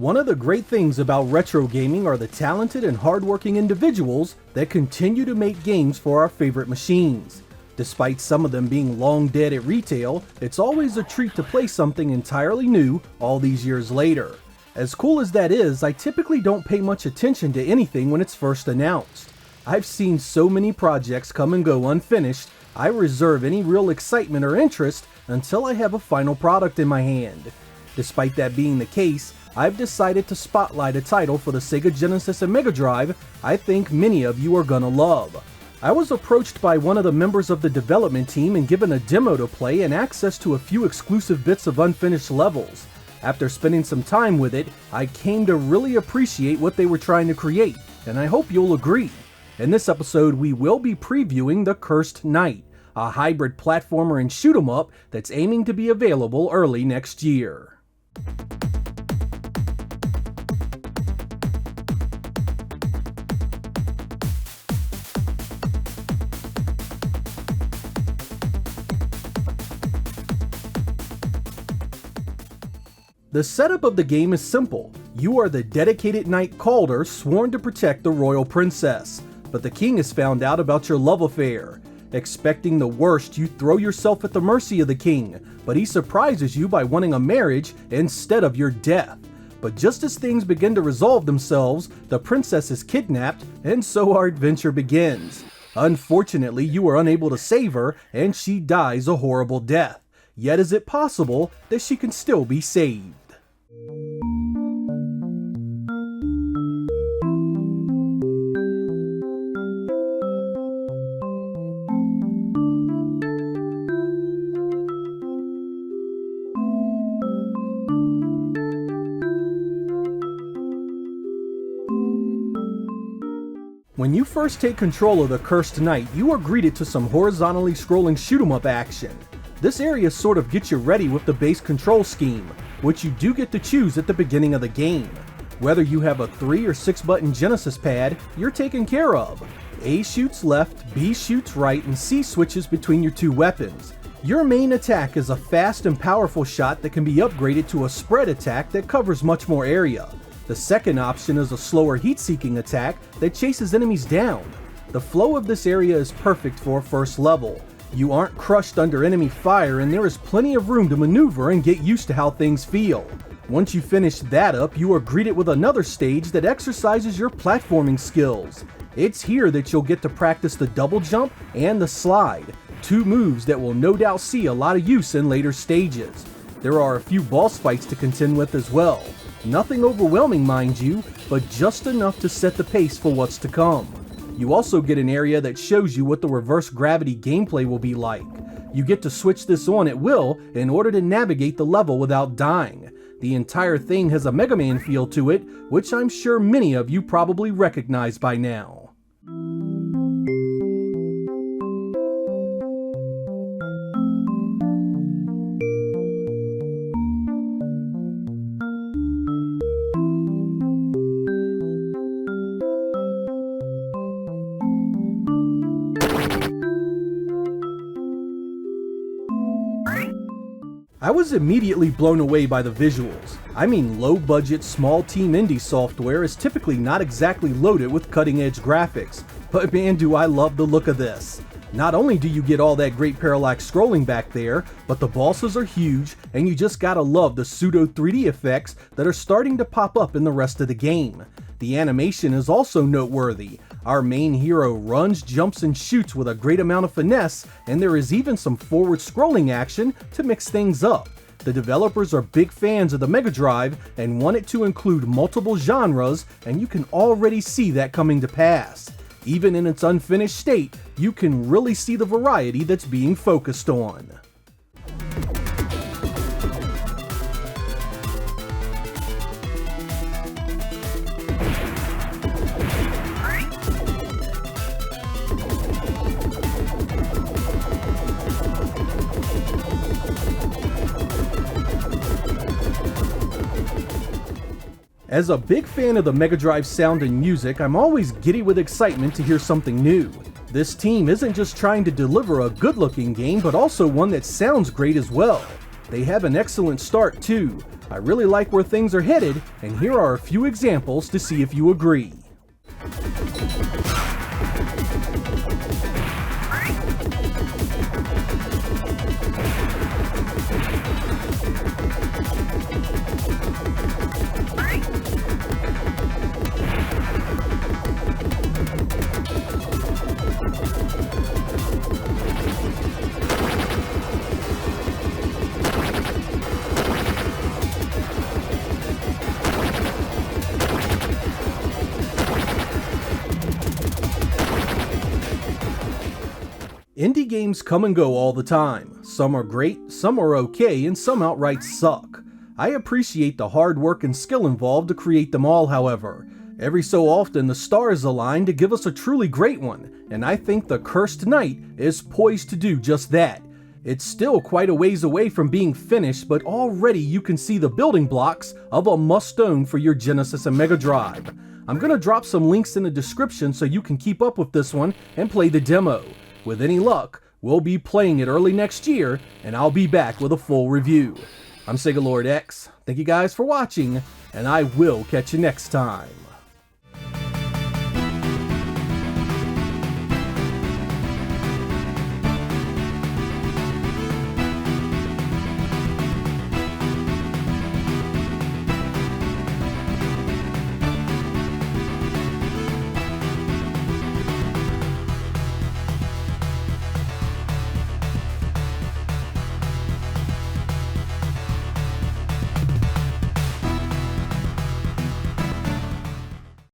One of the great things about retro gaming are the talented and hardworking individuals that continue to make games for our favorite machines. Despite some of them being long dead at retail, it's always a treat to play something entirely new all these years later. As cool as that is, I typically don't pay much attention to anything when it's first announced. I've seen so many projects come and go unfinished, I reserve any real excitement or interest until I have a final product in my hand. Despite that being the case, I've decided to spotlight a title for the Sega Genesis and Mega Drive I think many of you are gonna love. I was approached by one of the members of the development team and given a demo to play and access to a few exclusive bits of unfinished levels. After spending some time with it, I came to really appreciate what they were trying to create, and I hope you'll agree. In this episode, we will be previewing The Cursed Knight, a hybrid platformer and shoot 'em up that's aiming to be available early next year. The setup of the game is simple. You are the dedicated knight Calder sworn to protect the royal princess, but the king has found out about your love affair. Expecting the worst, you throw yourself at the mercy of the king, but he surprises you by wanting a marriage instead of your death. But just as things begin to resolve themselves, the princess is kidnapped, and so our adventure begins. Unfortunately, you are unable to save her, and she dies a horrible death. Yet is it possible that she can still be saved? When you first take control of the Cursed Knight, you are greeted to some horizontally scrolling shoot 'em up action. This area sort of gets you ready with the base control scheme, which you do get to choose at the beginning of the game. Whether you have a 3 or 6 button Genesis pad, you're taken care of. A shoots left, B shoots right, and C switches between your two weapons. Your main attack is a fast and powerful shot that can be upgraded to a spread attack that covers much more area. The second option is a slower heat-seeking attack that chases enemies down. The flow of this area is perfect for a first level. You aren't crushed under enemy fire, and there is plenty of room to maneuver and get used to how things feel. Once you finish that up, you are greeted with another stage that exercises your platforming skills. It's here that you'll get to practice the double jump and the slide, two moves that will no doubt see a lot of use in later stages. There are a few boss fights to contend with as well. Nothing overwhelming, mind you, but just enough to set the pace for what's to come. You also get an area that shows you what the reverse gravity gameplay will be like. You get to switch this on at will in order to navigate the level without dying. The entire thing has a Mega Man feel to it, which I'm sure many of you probably recognize by now. I was immediately blown away by the visuals. I mean, low-budget, small-team indie software is typically not exactly loaded with cutting-edge graphics, but man do I love the look of this. Not only do you get all that great parallax scrolling back there, but the bosses are huge, and you just gotta love the pseudo 3D effects that are starting to pop up in the rest of the game. The animation is also noteworthy. Our main hero runs, jumps, and shoots with a great amount of finesse, and there is even some forward scrolling action to mix things up. The developers are big fans of the Mega Drive and want it to include multiple genres, and you can already see that coming to pass. Even in its unfinished state, you can really see the variety that's being focused on. As a big fan of the Mega Drive sound and music, I'm always giddy with excitement to hear something new. This team isn't just trying to deliver a good-looking game, but also one that sounds great as well. They have an excellent start too. I really like where things are headed, and here are a few examples to see if you agree. Indie games come and go all the time. Some are great, some are okay, and some outright suck. I appreciate the hard work and skill involved to create them all, however. Every so often the stars align to give us a truly great one, and I think The Cursed Knight is poised to do just that. It's still quite a ways away from being finished, but already you can see the building blocks of a must-own for your Genesis and Mega Drive. I'm gonna drop some links in the description so you can keep up with this one and play the demo. With any luck, we'll be playing it early next year, and I'll be back with a full review. I'm Sega Lord X, thank you guys for watching, and I will catch you next time.